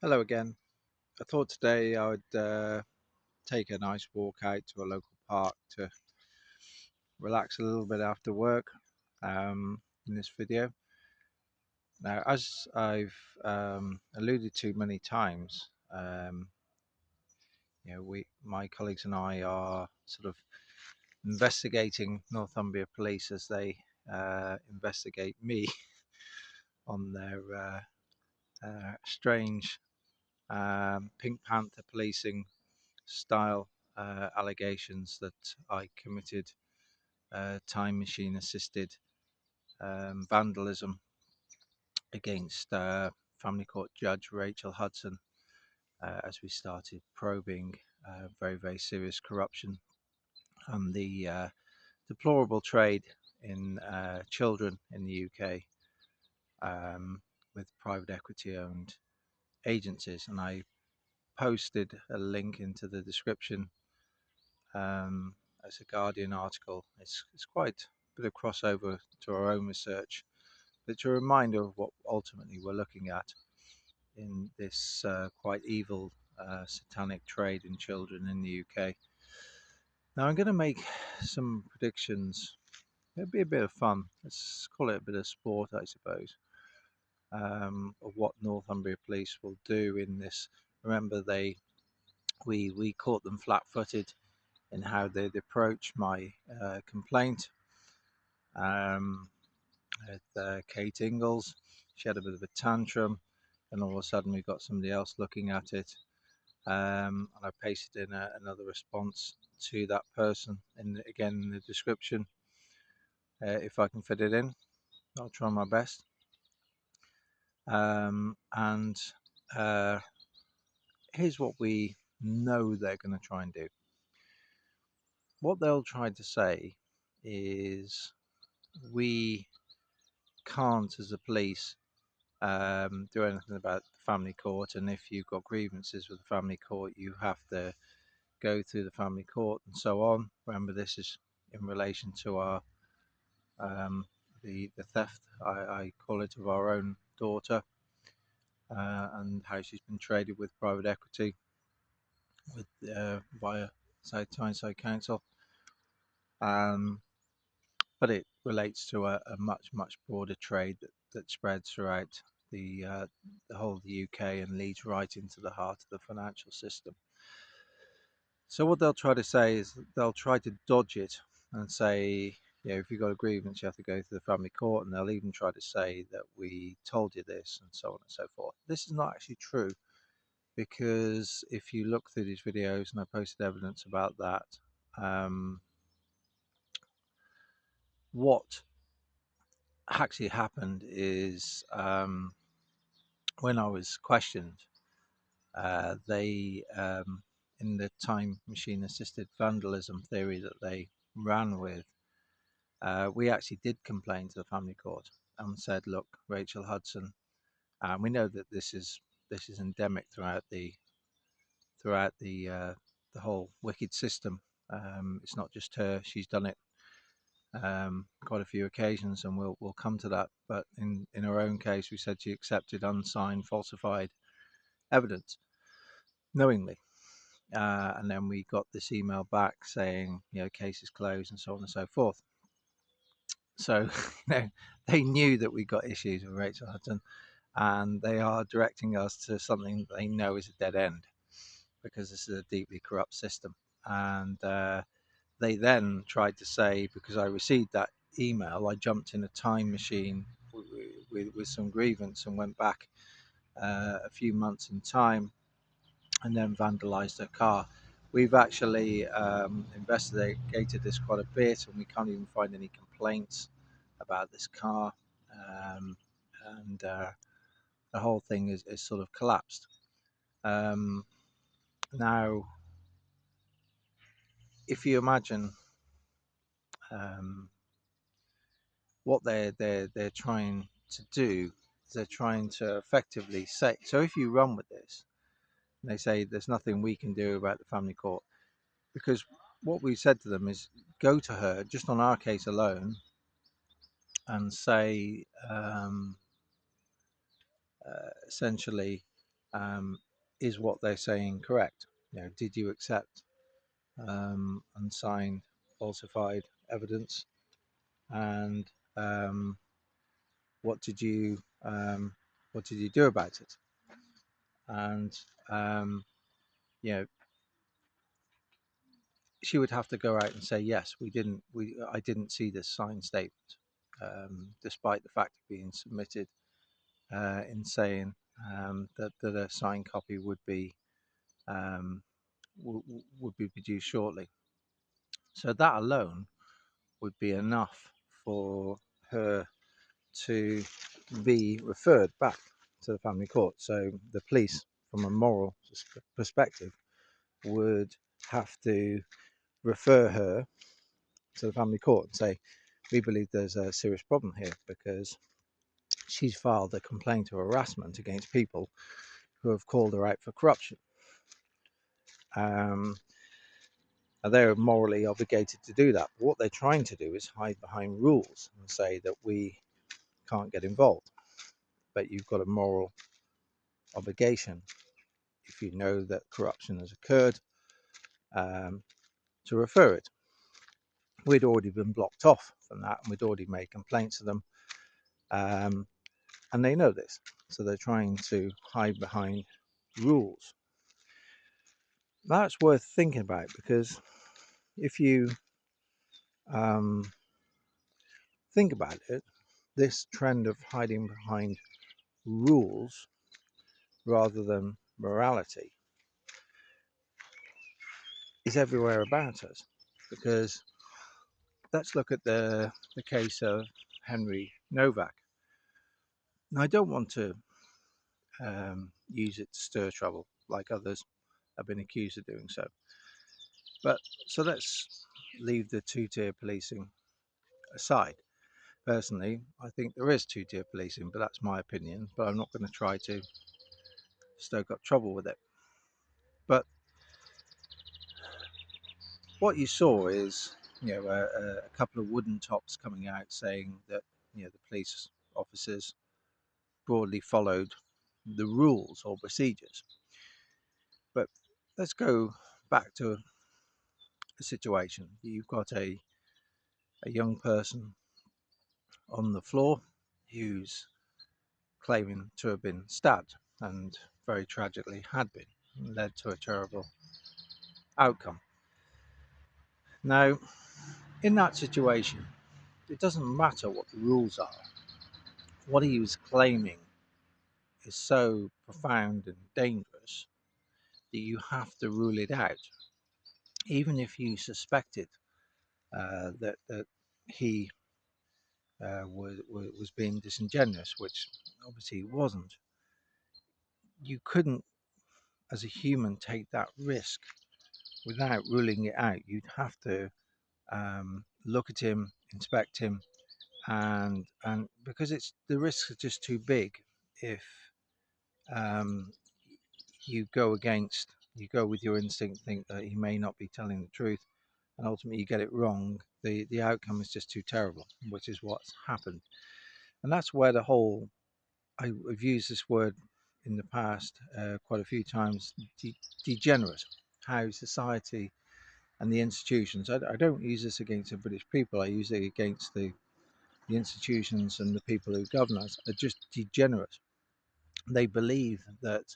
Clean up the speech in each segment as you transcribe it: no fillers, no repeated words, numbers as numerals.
Hello again. I thought today I would take a nice walk out to a local park to relax a little bit after work in this video. Now, as I've alluded to many times, my colleagues and I are sort of investigating Northumbria Police as they investigate me on their strange Pink Panther policing style allegations that I committed time machine assisted vandalism against family court judge Rachel Hudson as we started probing very serious corruption and the deplorable trade in children in the UK with private equity owned agencies. And I posted a link into the description as a Guardian article. It's quite a bit of crossover to our own research, but it's a reminder of what ultimately we're looking at in this quite evil satanic trade in children in the UK. Now I'm going to make some predictions. It'll be a bit of fun. Let's call it a bit of sport, I suppose, of what Northumbria Police will do in this. Remember, we caught them flat-footed in how they'd approach my complaint um, with Kate Ingalls. She had a bit of a tantrum, and all of a sudden we got somebody else looking at it. And I pasted in another response to that person, again in the description. If I can fit it in, I'll try my best. And here's what we know they're going to try and do. What they'll try to say is we can't, as a police, do anything about the family court, and if you've got grievances with the family court, you have to go through the family court and so on. Remember, this is in relation to our the theft, I call it, of our own daughter, and how she's been traded with private equity with via Tyneside Council. But it relates to a much broader trade that spreads throughout the whole of the UK and leads right into the heart of the financial system. So what they'll try to say is they'll try to dodge it and say, if you've got a grievance, you have to go to the family court, and they'll even try to say that we told you this and so on and so forth. This is not actually true, because if you look through these videos, and I posted evidence about that, what actually happened is when I was questioned, they, in the time machine assisted vandalism theory that they ran with, we actually did complain to the family court and said, look, Rachel Hudson, we know that this is endemic throughout the whole wicked system. It's not just her; she's done it quite a few occasions, and we'll come to that. But in her own case, we said she accepted unsigned, falsified evidence knowingly. And then we got this email back saying, case is closed and so on and so forth. So, they knew that we got issues with Rachel Hudson, and they are directing us to something they know is a dead end, because this is a deeply corrupt system. And they then tried to say, because I received that email, I jumped in a time machine with some grievance and went back a few months in time and then vandalized her car. We've actually investigated this quite a bit, and we can't even find any complaints about this car. Um, and the whole thing is sort of collapsed. Now, if you imagine um, what they're trying to do, they're trying to effectively say. So, if you run with this, they say there's nothing we can do about the family court, because what we said to them is go to her just on our case alone and say essentially is what they're saying correct? Did you accept unsigned, falsified evidence, and um, what did you what did you do about it? And um, you know, she would have to go out and say, yes, I didn't see this signed statement, despite the fact of being submitted in saying that a signed copy um, would be produced shortly. So that alone would be enough for her to be referred back to the family court. So the police, from a moral perspective, would have to refer her to the family court and say, we believe there's a serious problem here because she's filed a complaint of harassment against people who have called her out for corruption. And they're morally obligated to do that. But what they're trying to do is hide behind rules and say that we can't get involved. But you've got a moral obligation, if you know that corruption has occurred, um, to refer it. We'd already been blocked off from that, and we'd already made complaints to them, and they know this. So they're trying to hide behind rules. That's worth thinking about, because if you think about it, this trend of hiding behind rules rather than morality is everywhere about us. Because let's look at the case of Henry Novak. Now, I don't want to use it to stir trouble like others have been accused of doing so. But so let's leave the two-tier policing aside. Personally, I think there is two-tier policing, but that's my opinion. But I'm not going to try to stoke up trouble with it. But what you saw is, a couple of wooden tops coming out saying that, the police officers broadly followed the rules or procedures. But let's go back to a situation. You've got a young person on the floor who's claiming to have been stabbed, and very tragically had been, and led to a terrible outcome. Now, in that situation, it doesn't matter what the rules are. What he was claiming is so profound and dangerous that you have to rule it out, even if you suspected that he was being disingenuous, which obviously he wasn't. You couldn't, as a human, take that risk without ruling it out. You'd have to look at him, inspect him, and because it's the risks are just too big if um, you go with your instinct, think that he may not be telling the truth, and ultimately you get it wrong. The outcome is just too terrible, which is what's happened. And that's where the whole, I've used this word in the past quite a few times, degenerate, how society and the institutions, I don't use this against the British people, I use it against the institutions and the people who govern us, are just degenerate. They believe that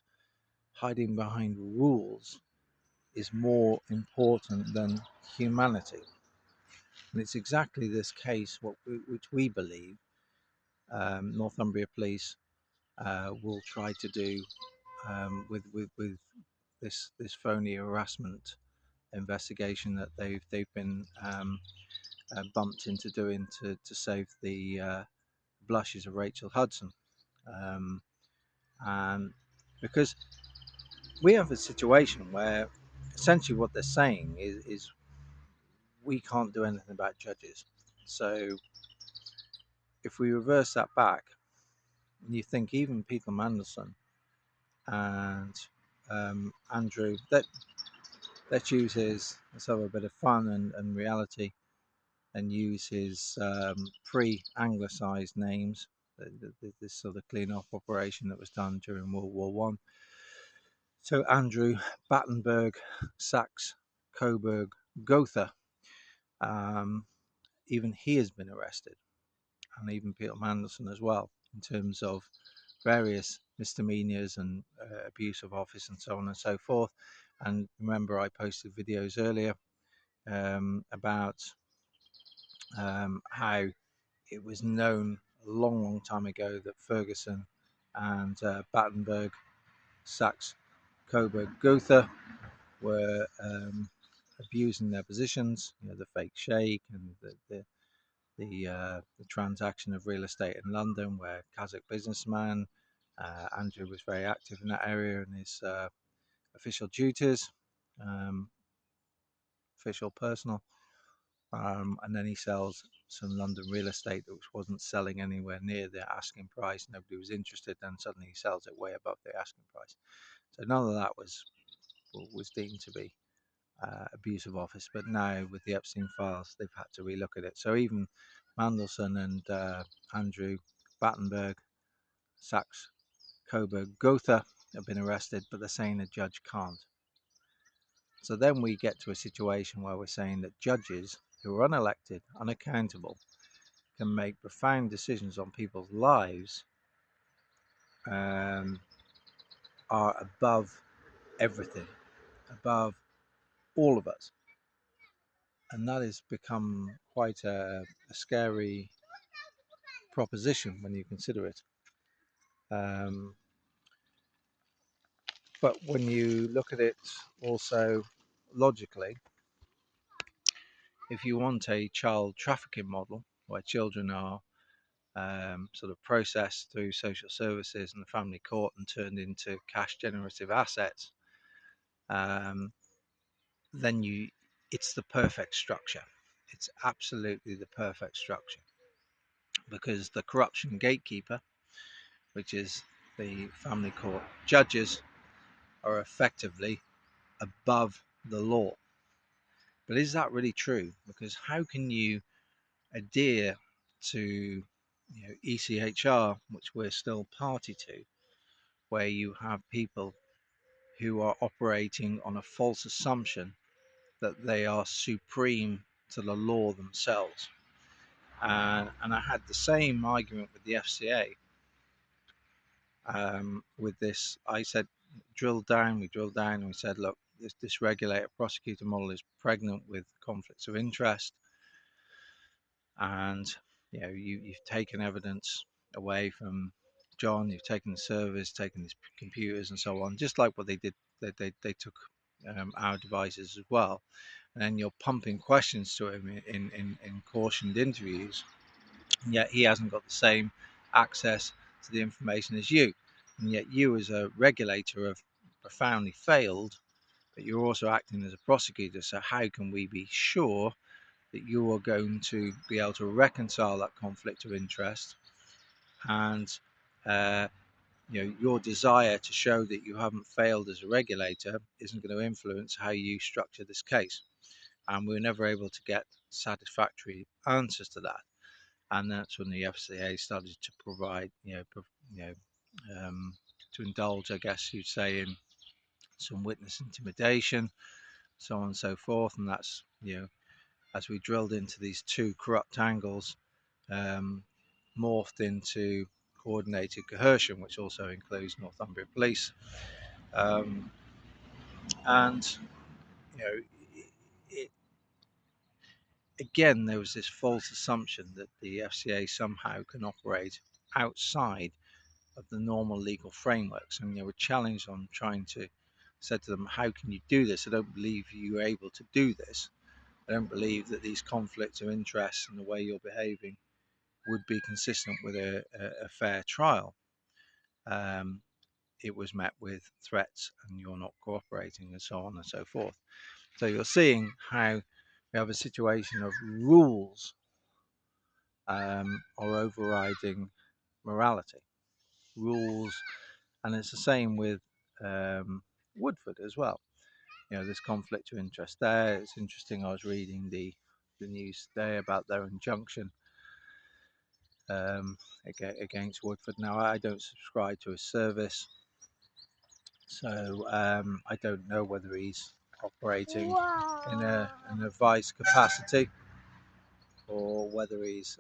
hiding behind rules is more important than humanity. And it's exactly this case which we believe Northumbria Police will try to do with this phony harassment investigation that they've been bumped into doing to save the blushes of Rachel Hudson. Um, and because we have a situation where essentially what they're saying is we can't do anything about judges. So if we reverse that back, and you think even Peter Mandelson and Andrew, let's use his, let's have a bit of fun and reality, and use his pre-anglicised names, this sort of clean-off operation that was done during World War One. So Andrew Battenberg, Sachs, Coburg, Gotha, even he has been arrested, and even Peter Mandelson as well, in terms of various misdemeanors and abuse of office and so on and so forth. And remember, I posted videos earlier about how it was known a long, long time ago that Ferguson and Battenberg, Sachs, Coburg, Gotha were abusing their positions. You know, the fake shake and the transaction of real estate in London, where Kazakh businessman Andrew was very active in that area in his official duties, um, official personal, and then he sells some London real estate which wasn't selling anywhere near the asking price. Nobody was interested. Then suddenly he sells it way above the asking price. So none of that was deemed to be abuse of office. But now with the Epstein files, they've had to relook at it. So even Mandelson and Andrew Battenberg, Sachs, Coburg, Gotha have been arrested, but they're saying the judge can't. So then we get to a situation where we're saying that judges who are unelected, unaccountable, can make profound decisions on people's lives, um, are above everything, above all of us. And that has become quite a scary proposition when you consider it. Um, but when you look at it also logically, if you want a child trafficking model where children are sort of processed through social services and the family court and turned into cash generative assets, um, then it's the perfect structure. It's absolutely the perfect structure, because the corruption gatekeeper, which is the family court judges, are effectively above the law. But is that really true? Because how can you adhere to ECHR, which we're still party to, where you have people who are operating on a false assumption that they are supreme to the law themselves? And I had the same argument with the FCA with this. I said, we drilled down, and we said, look, this regulator prosecutor model is pregnant with conflicts of interest, and you've taken evidence away from John, you've taken the servers, taken his computers and so on, just like what they did. They took our devices as well, and then you're pumping questions to him in cautioned interviews, and yet he hasn't got the same access to the information as you, and yet you as a regulator have profoundly failed, but you're also acting as a prosecutor. So how can we be sure that you are going to be able to reconcile that conflict of interest, and uh, your desire to show that you haven't failed as a regulator isn't going to influence how you structure this case? And we were never able to get satisfactory answers to that. And that's when the FCA started to provide, to indulge, I guess you'd say, in some witness intimidation, so on and so forth. And that's, as we drilled into these two corrupt angles, morphed into coordinated coercion, which also includes Northumbria Police. And, you know, it, again, there was this false assumption that the FCA somehow can operate outside of the normal legal frameworks. And they were challenged on trying to said to them, how can you do this? I don't believe you're able to do this. I don't believe that these conflicts of interest and the way you're behaving would be consistent with a fair trial. It was met with threats and you're not cooperating and so on and so forth. So you're seeing how we have a situation of rules are overriding morality. Rules, and it's the same with Woodford as well. This conflict of interest there. It's interesting. I was reading the news today about their injunction against Woodford. Now, I don't subscribe to a service, So I don't know whether he's operating in an advice capacity, or whether he's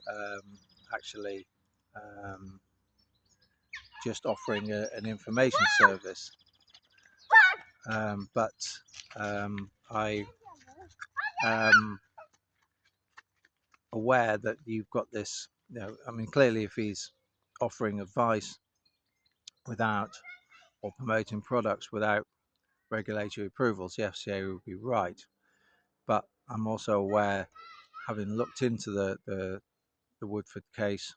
actually um, just offering an information service. But I am aware that you've got this, I mean, clearly if he's offering advice without, or promoting products without regulatory approvals, the FCA would be right. But I'm also aware, having looked into the Woodford case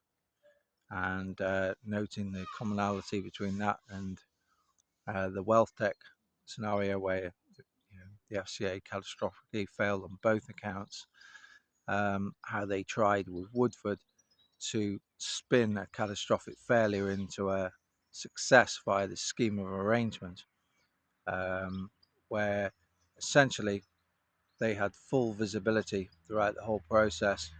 and noting the commonality between that and the wealth tech scenario, where the FCA catastrophically failed on both accounts, how they tried with Woodford to spin a catastrophic failure into a success via the scheme of arrangement, where essentially they had full visibility throughout the whole process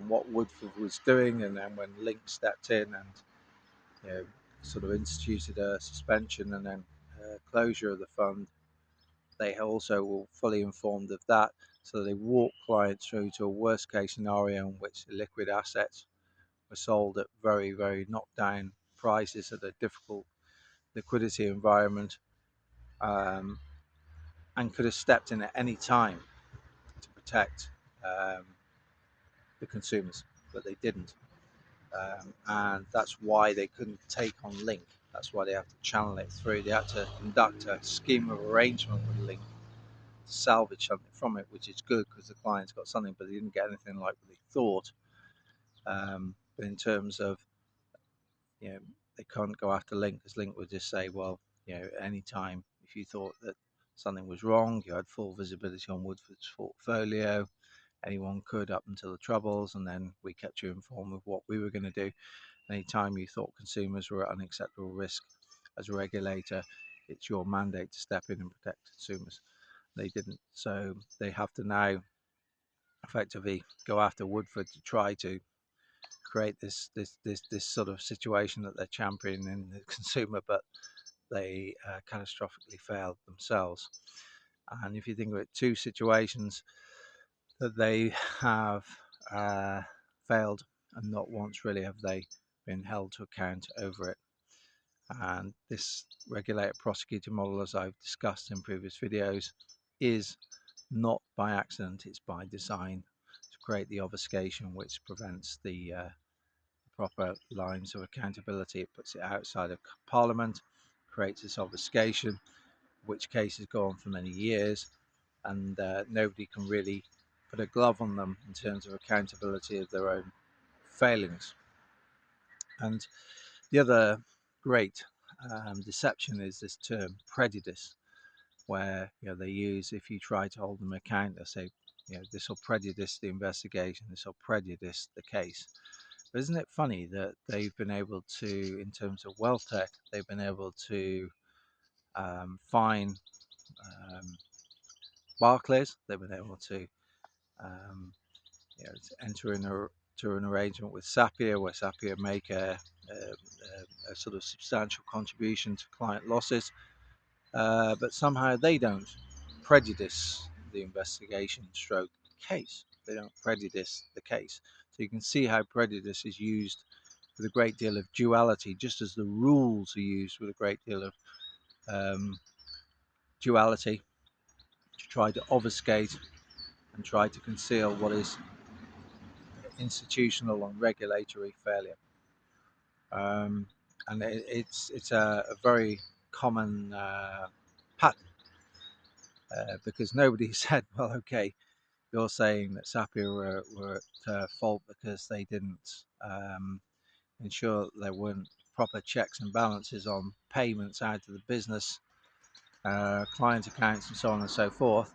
on what Woodford was doing, and then when Link stepped in and sort of instituted a suspension and then closure of the fund, they also were fully informed of that. So they walked clients through to a worst case scenario in which the liquid assets were sold at very, very knocked down prices at a difficult liquidity environment, um, and could have stepped in at any time to protect um, the consumers, but they didn't. And that's why they couldn't take on Link. That's why they have to channel it through. They had to conduct a scheme of arrangement with Link to salvage something from it, which is good because the clients got something, but they didn't get anything like what they thought. But in terms of, they can't go after Link, because Link would just say, well, at any time, if you thought that something was wrong, you had full visibility on Woodford's portfolio. Anyone could, up until the Troubles, and then we kept you informed of what we were going to do. Anytime you thought consumers were at unacceptable risk, as a regulator, it's your mandate to step in and protect consumers. They didn't, so they have to now effectively go after Woodford to try to create this sort of situation that they're championing in the consumer, but they catastrophically failed themselves. And if you think of it, two situations that they have failed, and not once really have they been held to account over it. And this regulator prosecutor model, as I've discussed in previous videos, is not by accident, it's by design, to create the obfuscation which prevents the proper lines of accountability. It puts it outside of Parliament, creates this obfuscation, which cases go on for many years, and nobody can really put a glove on them in terms of accountability of their own failings. And the other great deception is this term prejudice, where they use, if you try to hold them account, they'll say, this will prejudice the investigation, this will prejudice the case. But isn't it funny that they've been able to, in terms of wealth tech, they've been able to fine Barclays, they've been able to um, enter to an arrangement with Sapir, where Sapir make a sort of substantial contribution to client losses, but somehow they don't prejudice the investigation stroke case. They don't prejudice the case. So you can see how prejudice is used with a great deal of duality, just as the rules are used with a great deal of duality, to try to obfuscate and try to conceal what is institutional and regulatory failure. And it's a very common pattern, because nobody said, well, okay, you're saying that Sapir were at fault because they didn't ensure that there weren't proper checks and balances on payments out of the business, client accounts, and so on and so forth.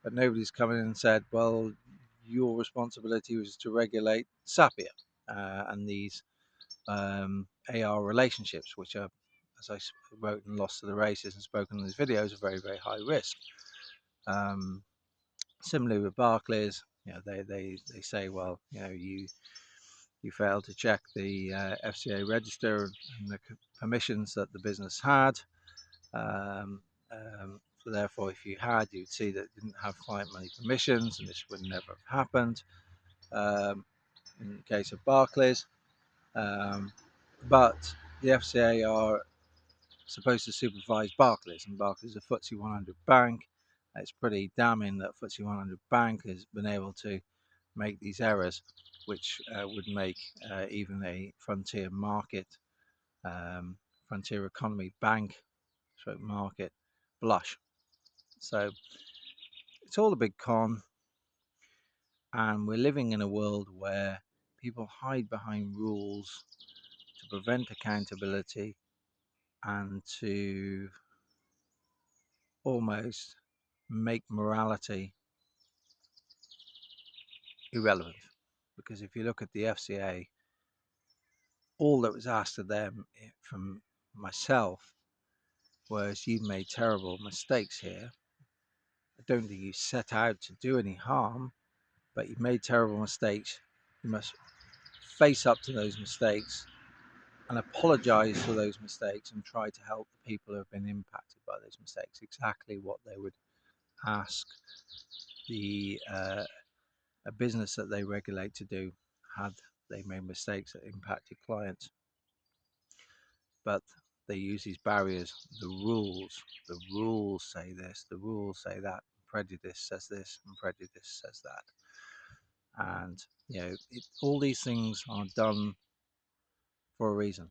But nobody's come in and said, well, your responsibility was to regulate Sapir and these AR relationships, which are, as I wrote in Lost to the Races and spoken in these videos, are very, very high risk. Similarly with Barclays, they say, well, you failed to check the FCA register and the permissions that the business had, So therefore, if you had, you'd see that it didn't have client money permissions, and this would never have happened um, in the case of Barclays. But the FCA are supposed to supervise Barclays, and Barclays is a FTSE 100 bank. It's pretty damning that FTSE 100 bank has been able to make these errors, which would make even a frontier market, frontier economy bank, stroke market, blush. So it's all a big con, and we're living in a world where people hide behind rules to prevent accountability and to almost make morality irrelevant. Because if you look at the FCA, all that was asked of them from myself was, you've made terrible mistakes here. I don't think you set out to do any harm, but you've made terrible mistakes. You must face up to those mistakes and apologize for those mistakes and try to help the people who have been impacted by those mistakes. Exactly what they would ask the a business that they regulate to do had they made mistakes that impacted clients. But they use these barriers, the rules say this, the rules say that, prejudice says this and prejudice says that. And all these things are done for a reason.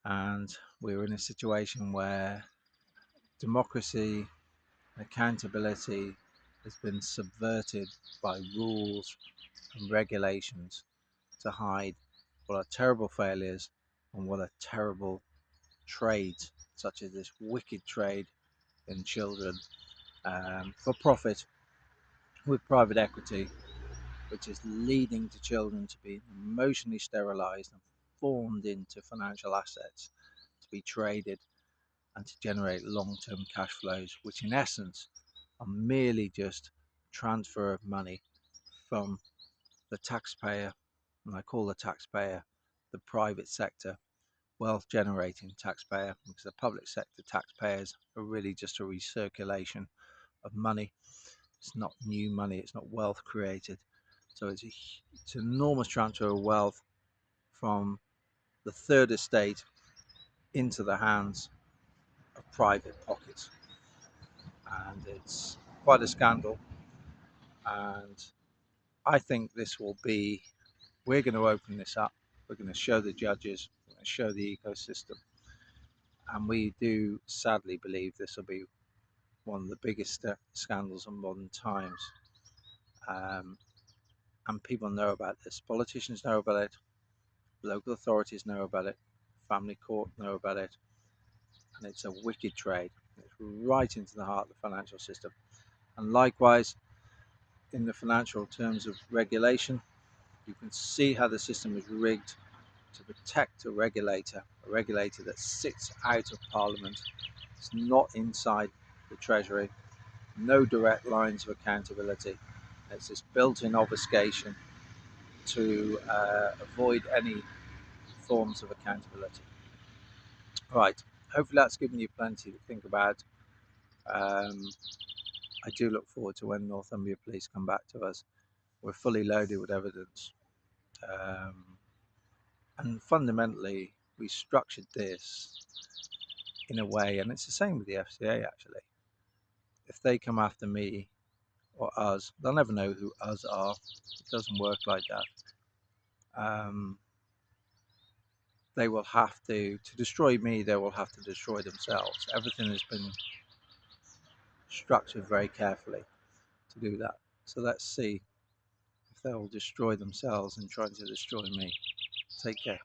And we're in a situation where democracy, accountability has been subverted by rules and regulations to hide what are terrible failures and what are terrible trades, such as this wicked trade in children for profit with private equity, which is leading to children to be emotionally sterilized and formed into financial assets to be traded and to generate long-term cash flows, which in essence are merely just transfer of money from the taxpayer, and I call the taxpayer the private sector wealth generating taxpayer, because the public sector taxpayers are really just a recirculation of money. It's not new money, it's not wealth created. So it's an enormous transfer of wealth from the third estate into the hands of private pockets. And it's quite a scandal. And I think this will be, we're going to open this up. We're going to show the judges, we're going to show the ecosystem. And we do sadly believe this will be one of the biggest scandals of modern times. Um, and people know about this. Politicians know about it. Local authorities know about it. Family court know about it. And it's a wicked trade. It's right into the heart of the financial system. And likewise, in the financial terms of regulation, you can see how the system is rigged to protect a regulator that sits out of Parliament. It's not inside the Treasury. No direct lines of accountability. It's this built-in obfuscation to avoid any forms of accountability. Right, hopefully that's given you plenty to think about. I do look forward to when Northumbria Police come back to us. We're fully loaded with evidence. Um, and fundamentally, we structured this in a way, and it's the same with the FCA actually. If they come after me or us, they'll never know who us are. It doesn't work like that. They will have to destroy me, they will have to destroy themselves. Everything has been structured very carefully to do that. So let's see if they'll destroy themselves in trying to destroy me. Take care.